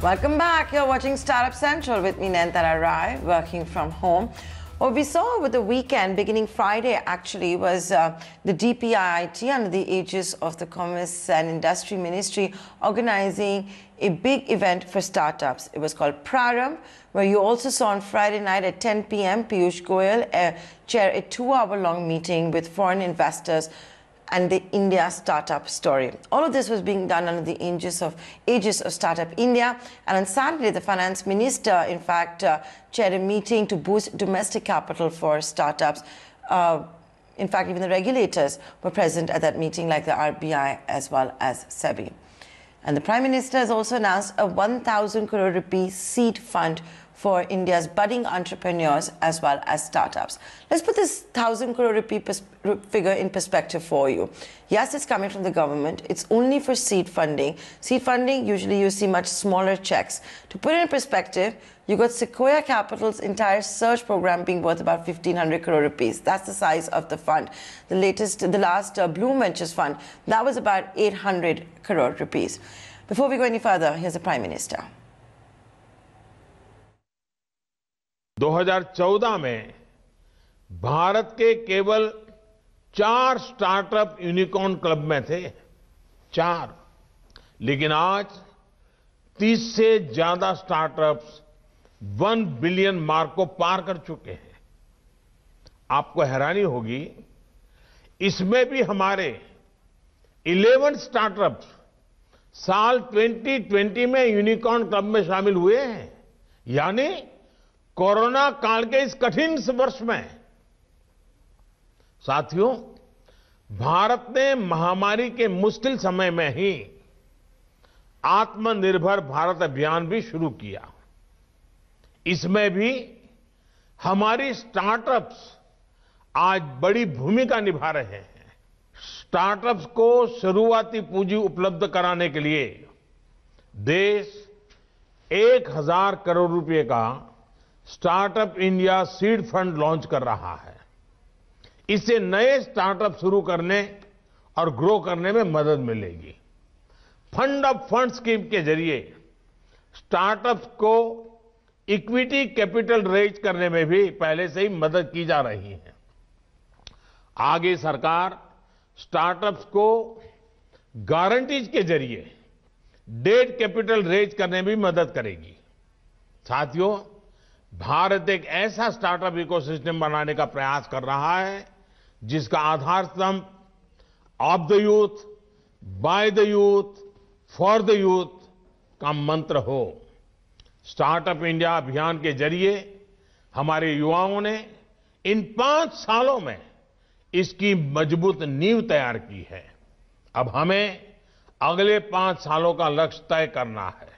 Welcome back. You're watching Startup Central with me, Nirmala Rai, working from home. What we saw over the weekend, beginning Friday actually, was the DPIIT under the aegis of the Commerce and Industry Ministry organizing a big event for startups. It was called Prarambh, where you also saw on Friday night at 10 p.m. Piyush Goyal chair a 2-hour-long meeting with foreign investors and the India startup story. All of this was being done under the aegis of Startup India. And on Saturday, the finance minister, in fact, chaired a meeting to boost domestic capital for startups. In fact, even the regulators were present at that meeting, like the RBI as well as SEBI. And the Prime Minister has also announced a 1,000 crore rupee seed fund for India's budding entrepreneurs as well as startups. Let's put this 1,000 crore rupee figure in perspective for you. Yes, it's coming from the government. It's only for seed funding. Seed funding, usually you see much smaller checks. To put it in perspective, you got Sequoia Capital's entire search program being worth about 1,500 crore rupees. That's the size of the fund. The last Bloom Ventures fund, that was about 800 crore rupees. Before we go any further, here's the Prime Minister. 2014 में भारत के केवल 4 startup unicorn club में थे, 4। लेकिन आज 30 से ज्यादा startups 1 billion mark को पार कर चुके हैं। आपको हैरानी होगी, इसमें भी हमारे 11 स्टार्टअप्स साल 2020 में यूनिकॉर्न क्लब में शामिल हुए हैं। यानी कोरोना काल के इस कठिन वर्ष में साथियों, भारत ने महामारी के मुश्किल समय में ही आत्मनिर्भर भारत अभियान भी शुरू किया। इसमें भी हमारी स्टार्टअप्स आज बड़ी भूमिका निभा रहे हैं। स्टार्टअप्स को शुरुआती पूंजी उपलब्ध कराने के लिए देश 1,000 करोड़ रुपए का startup India seed fund launch कर रहा है। इससे नए स्टार्टअप शुरू करने और ग्रो करने में मदद मिलेगी। फंड ऑफ फंड स्कीम के जरिए स्टार्टअप्स को इक्विटी कैपिटल रेज करने में भी पहले से ही मदद की जा रही है। आगे सरकार स्टार्टअप्स को गारंटीज के जरिए डेट कैपिटल रेज करने में भी मदद करेगी। साथियों, भारत एक ऐसा स्टार्टअप इकोसिस्टम बनाने का प्रयास कर रहा है जिसका आधार स्तंभ of the youth, by the youth, for the youth का मंत्र हो। स्टार्टअप इंडिया अभियान के जरिए हमारे युवाओं ने इन 5 सालों में इसकी मजबूत नींव तैयार की है। अब हमें अगले 5 सालों का लक्ष्य तय करना है।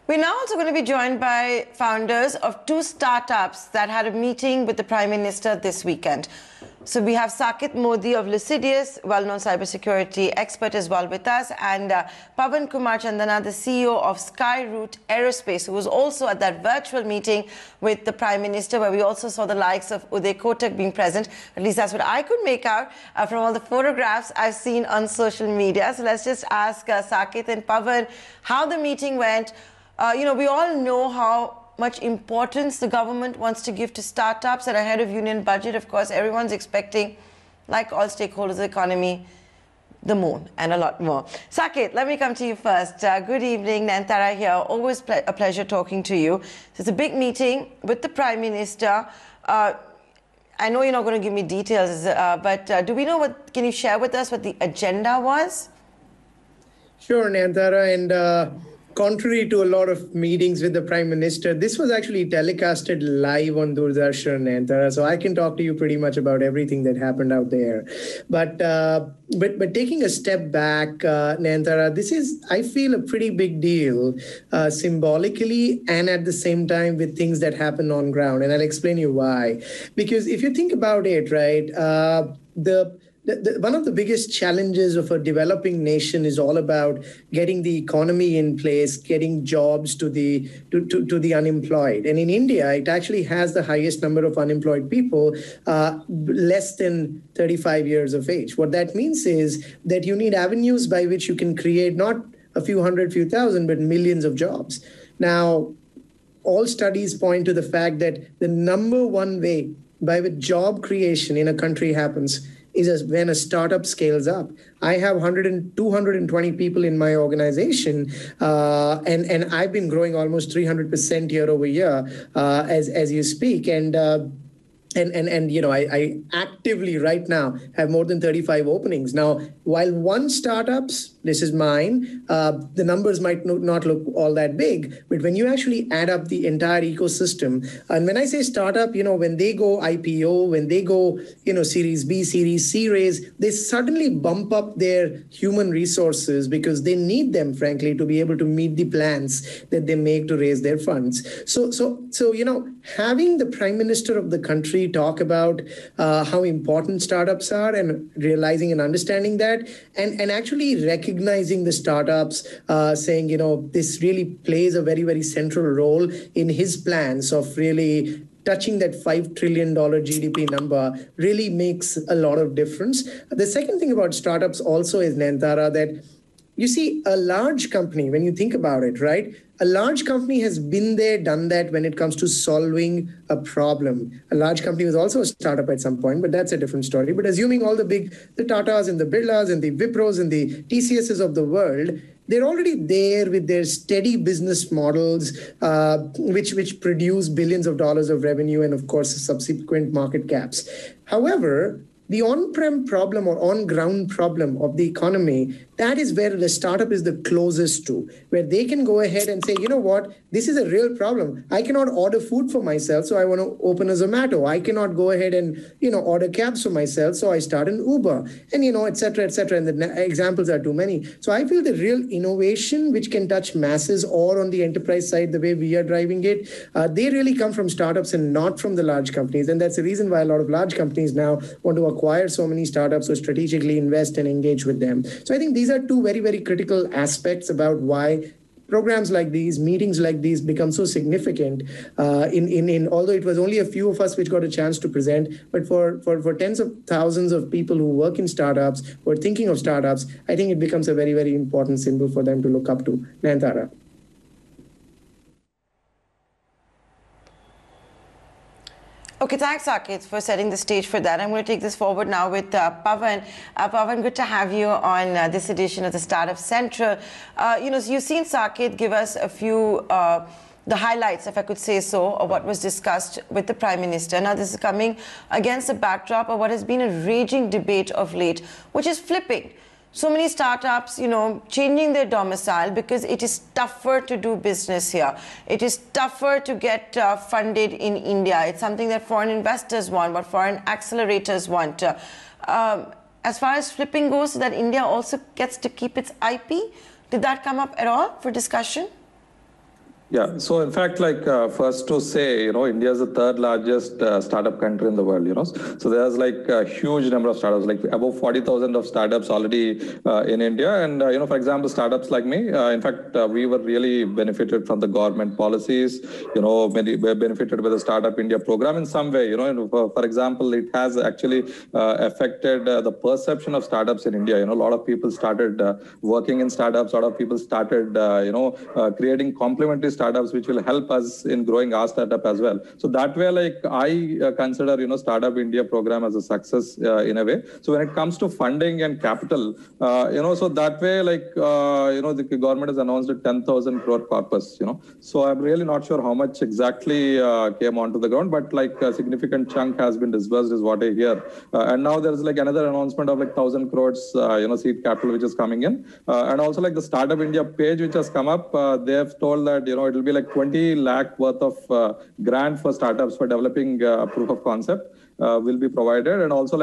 We're now also going to be joined by founders of 2 startups that had a meeting with the Prime Minister this weekend. So we have Saket Modi of Lucidius, well-known cybersecurity expert as well with us, and Pavan Kumar Chandana, the CEO of Skyroot Aerospace, who was also at that virtual meeting with the Prime Minister, where we also saw the likes of Uday Kotak being present. At least that's what I could make out from all the photographs I've seen on social media. So let's just ask Saket and Pavan how the meeting went. We all know how much importance the government wants to give to startups, and ahead of union budget, of course, everyone's expecting, like all stakeholders of the economy, the moon and a lot more. Saket, let me come to you first. Good evening, Nirmala here. Always a pleasure talking to you. So it's a big meeting with the Prime Minister. I know you're not going to give me details, but do we know can you share with us what the agenda was? Sure, Nirmala, and contrary to a lot of meetings with the Prime Minister, this was actually telecasted live on Doordarshan, Nirmala, so I can talk to you pretty much about everything that happened out there. But taking a step back, Nirmala, this is, I feel, a pretty big deal symbolically and at the same time with things that happen on ground. And I'll explain you why. Because if you think about it, right, the one of the biggest challenges of a developing nation is all about getting the economy in place, getting jobs to the unemployed. And in India, it actually has the highest number of unemployed people less than 35 years of age. What that means is that you need avenues by which you can create not a few hundred, few thousand, but millions of jobs. Now, all studies point to the fact that the number one way by which job creation in a country happens is when a startup scales up. I have 220 people in my organization, and I've been growing almost 300% year over year as you speak. And I actively right now have more than 35 openings. Now, while one startups, this is mine, the numbers might not look all that big, but when you actually add up the entire ecosystem, and when I say startup, when they go IPO, when they go, Series B, Series C raise, they suddenly bump up their human resources because they need them, frankly, to be able to meet the plans that they make to raise their funds. So having the Prime Minister of the country talk about how important startups are and realizing and understanding that, and actually recognizing the startups, saying, this really plays a very, very central role in his plans of really touching that $5 trillion GDP number really makes a lot of difference. The second thing about startups also is, Nayantara, that you see a large company, when you think about it, right? A large company has been there, done that when it comes to solving a problem. A large company was also a startup at some point, but that's a different story. But assuming all the Tatas and the Birlas and the Wipros and the TCSs of the world, they're already there with their steady business models, which produce billions of dollars of revenue and, of course, subsequent market caps. However, the on-prem problem or on-ground problem of the economy, that is where the startup is the closest to, where they can go ahead and say, you know what, this is a real problem. I cannot order food for myself, so I want to open a Zomato. I cannot go ahead and, order cabs for myself, so I start an Uber, and, et cetera, et cetera. And the examples are too many. So I feel the real innovation, which can touch masses or on the enterprise side, the way we are driving it, they really come from startups and not from the large companies. And that's the reason why a lot of large companies now want to acquire so many startups or strategically invest and engage with them. So I think these are two very, very critical aspects about why programs like these, meetings like these become so significant. Although it was only a few of us which got a chance to present, but for tens of thousands of people who work in startups, who are thinking of startups, I think it becomes a very, very important symbol for them to look up to. Nayantara. Okay, thanks, Saket, for setting the stage for that. I'm going to take this forward now with Pawan. Pawan, good to have you on this edition of the Startup Central. You've seen Saket give us a few, the highlights, if I could say so, of what was discussed with the Prime Minister. Now, this is coming against the backdrop of what has been a raging debate of late, which is flipping. So many startups, changing their domicile because it is tougher to do business here. It is tougher to get funded in India. It's something that foreign investors want, what foreign accelerators want. As far as flipping goes, so that India also gets to keep its IP, did that come up at all for discussion? Yeah, so in fact, first to say, India is the third largest startup country in the world, So there's a huge number of startups, above 40,000 of startups already in India. And, for example, startups like me, in fact, we were really benefited from the government policies, many benefited by the Startup India program in some way, For example, it has actually affected the perception of startups in India. A lot of people started working in startups, a lot of people started, creating complementary startups which will help us in growing our startup as well. So that way, I consider, Startup India program as a success in a way. So when it comes to funding and capital, so that way, the government has announced a 10,000 crore corpus, So I'm really not sure how much exactly came onto the ground, but a significant chunk has been disbursed is what I hear. And now there's another announcement of 1,000 crores, seed capital which is coming in. And also the Startup India page which has come up, they have told that, it will be 20 lakh worth of grant for startups for developing proof of concept will be provided, and also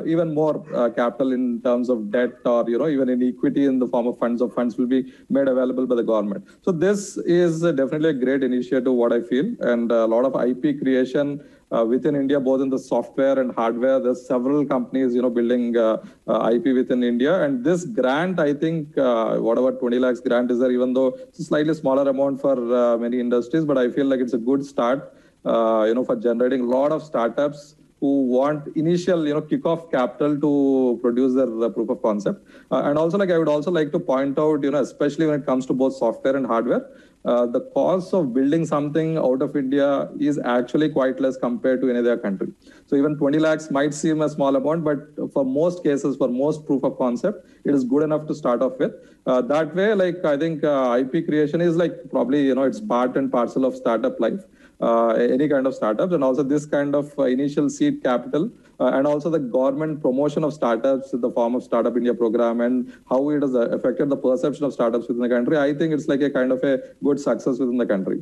even more capital in terms of debt or even in equity in the form of funds will be made available by the government. So this is definitely a great initiative, what I feel, and a lot of IP creation within India, both in the software and hardware. There's several companies, building IP within India. And this grant, I think, whatever 20 lakhs grant is there, even though it's a slightly smaller amount for many industries, but I feel like it's a good start, for generating a lot of startups who want initial, kickoff capital to produce their proof of concept. And also, I would also like to point out, especially when it comes to both software and hardware, the cost of building something out of India is actually quite less compared to any other country. So even 20 lakhs might seem a small amount, but for most cases, for most proof of concept, it is good enough to start off with. That way, I think IP creation is probably, it's part and parcel of startup life. Any kind of startups, and also this kind of initial seed capital, and also the government promotion of startups in the form of Startup India program and how it has affected the perception of startups within the country. I think it's like a kind of a good success within the country.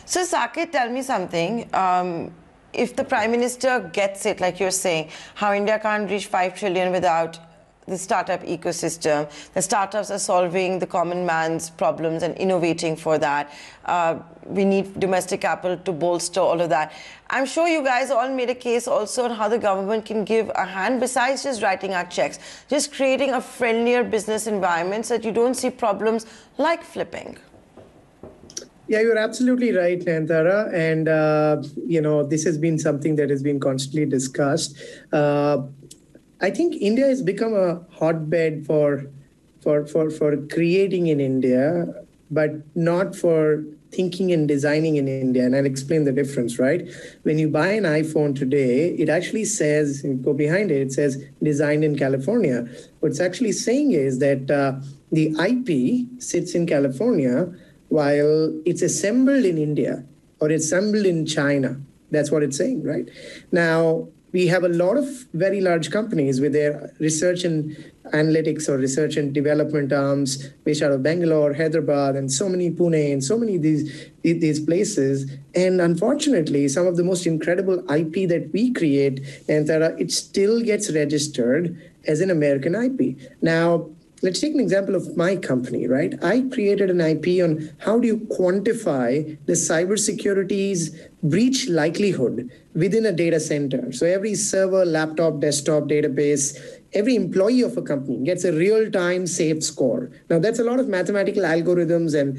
So Saket, tell me something. If the Prime Minister gets it, like you're saying, how India can't reach 5 trillion without the startup ecosystem. The startups are solving the common man's problems and innovating for that. We need domestic capital to bolster all of that. I'm sure you guys all made a case also on how the government can give a hand besides just writing out checks, just creating a friendlier business environment so that you don't see problems like flipping. Yeah, you're absolutely right, Nayantara. And, this has been something that has been constantly discussed. I think India has become a hotbed for creating in India, but not for thinking and designing in India. And I'll explain the difference, right? When you buy an iPhone today, it actually says, you go behind it, it says designed in California. What it's actually saying is that the IP sits in California while it's assembled in India or it's assembled in China. That's what it's saying, right? Now, we have a lot of very large companies with their research and analytics or research and development arms based out of Bangalore, Hyderabad, and so many Pune, and so many these places. And unfortunately, some of the most incredible IP that we create, and it still gets registered as an American IP. Now, let's take an example of my company, right? I created an IP on how do you quantify the cybersecurity's breach likelihood within a data center. So every server, laptop, desktop, database, every employee of a company gets a real-time safe score. Now, that's a lot of mathematical algorithms and,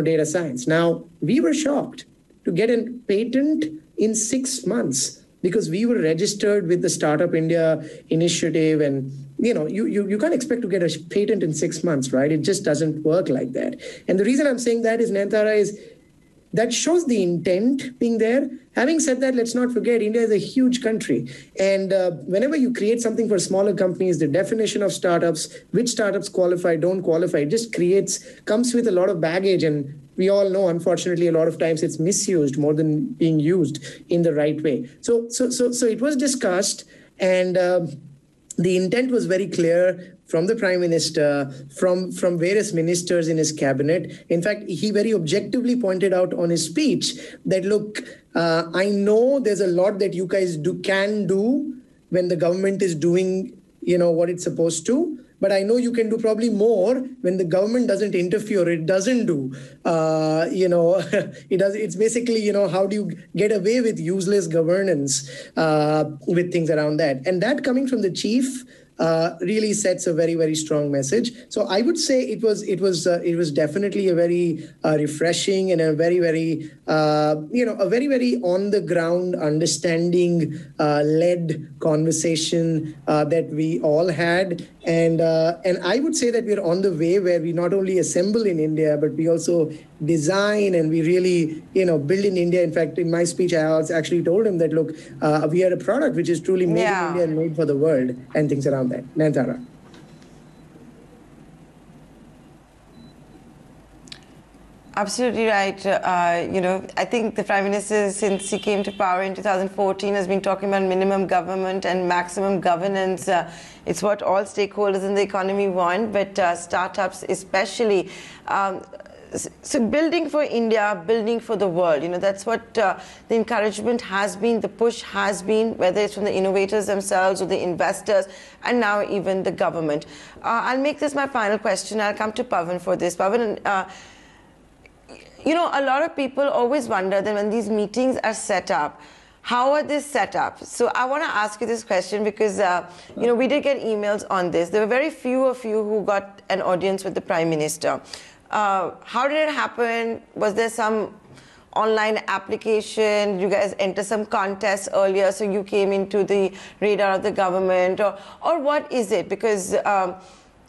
data science. Now, we were shocked to get a patent in 6 months because we were registered with the Startup India initiative. And you can't expect to get a patent in 6 months, right? It just doesn't work like that. And the reason I'm saying that is, Nayantara, is that shows the intent being there. Having said that, let's not forget, India is a huge country. And whenever you create something for smaller companies, the definition of startups, which startups qualify, don't qualify, it just comes with a lot of baggage. And we all know, unfortunately, a lot of times it's misused more than being used in the right way. So it was discussed, and the intent was very clear from the Prime Minister, from various ministers in his cabinet. In fact, he very objectively pointed out on his speech that, look, I know there's a lot that you guys can do when the government is doing, what it's supposed to. But I know you can do probably more when the government doesn't interfere. It doesn't do, it does. It's basically, how do you get away with useless governance with things around that? And that coming from the chief really sets a very, very strong message. So I would say it was definitely a very refreshing and a very, very a very, very on the ground understanding led conversation that we all had. And I would say that we're on the way where we not only assemble in India, but we also design and we really, build in India. In fact, in my speech, I actually told him that, look, we are a product which is truly made in India and made for the world and things around that. Nayantara. Absolutely right. I think the Prime Minister, since he came to power in 2014, has been talking about minimum government and maximum governance. It's what all stakeholders in the economy want, but startups especially. So building for India, building for the world, that's what the encouragement has been, the push has been, whether it's from the innovators themselves or the investors, and now even the government. I'll make this my final question. I'll come to Pavan for this. Pavan, you know, a lot of people always wonder that when these meetings are set up, how are they set up? So I want to ask you this question because, you know, we did get emails on this. There were very few of you who got an audience with the Prime Minister. How did it happen? Was there some online application? Did you guys enter some contest earlier so you came into the radar of the government? Or what is it? Because,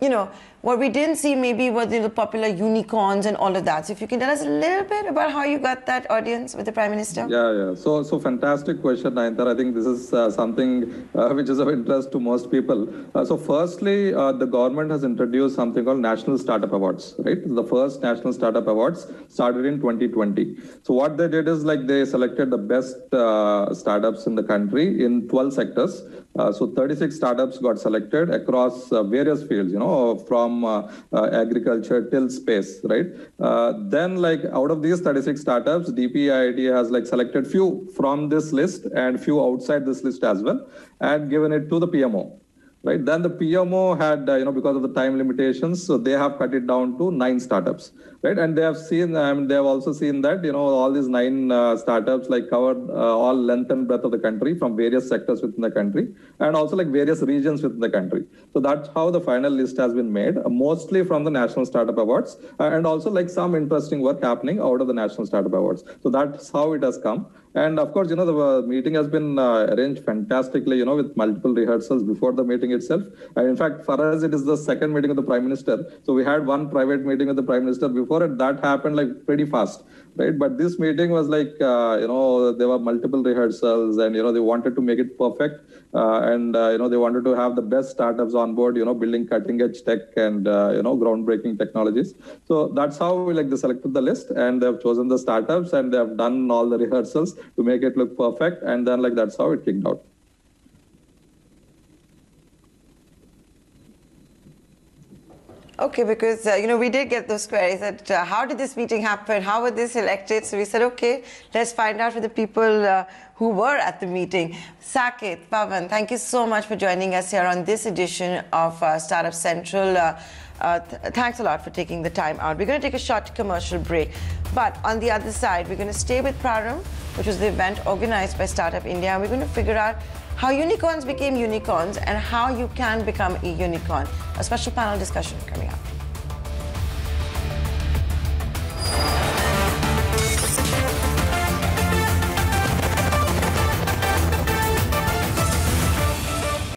you know, what we didn't see maybe were the popular unicorns and all of that. So if you can tell us a little bit about how you got that audience with the Prime Minister. Yeah. So fantastic question, Nayanthara. I think this is something which is of interest to most people. So firstly, the government has introduced something called National Startup Awards, right? The first National Startup Awards started in 2020. So what they did is like they selected the best startups in the country in 12 sectors. So 36 startups got selected across various fields, you know, from agriculture till space, right? Then like out of these 36 startups, DPIIT has like selected few from this list and few outside this list as well and given it to the PMO. Right. Then the PMO had, you know, because of the time limitations, so they have cut it down to 9 startups, right? And they have seen, they have also seen that, you know, all these 9 startups like covered all length and breadth of the country from various sectors within the country and also like various regions within the country. So that's how the final list has been made, mostly from the National Startup Awards and also like some interesting work happening out of the National Startup Awards. So that's how it has come. And of course, you know, the meeting has been arranged fantastically, you know, with multiple rehearsals before the meeting itself. And in fact, for us, it is the second meeting of the Prime Minister. So we had one private meeting with the Prime Minister before, and that happened like pretty fast, right? But this meeting was like, you know, there were multiple rehearsals and, you know, they wanted to make it perfect. And, you know, they wanted to have the best startups on board, you know, building cutting edge tech and, you know, groundbreaking technologies. So that's how we like they selected the list and they've chosen the startups and they have done all the rehearsals to make it look perfect. And then like that's how it kicked out. Okay, because, you know, we did get those queries that how did this meeting happen? How were they selected? So we said, okay, let's find out from the people who were at the meeting. Saket, Pavan, thank you so much for joining us here on this edition of Startup Central. Thanks a lot for taking the time out. We're going to take a short commercial break. But on the other side, we're going to stay with Praram, which was the event organized by Startup India. And we're going to figure out how unicorns became unicorns and how you can become a unicorn. A special panel discussion coming up.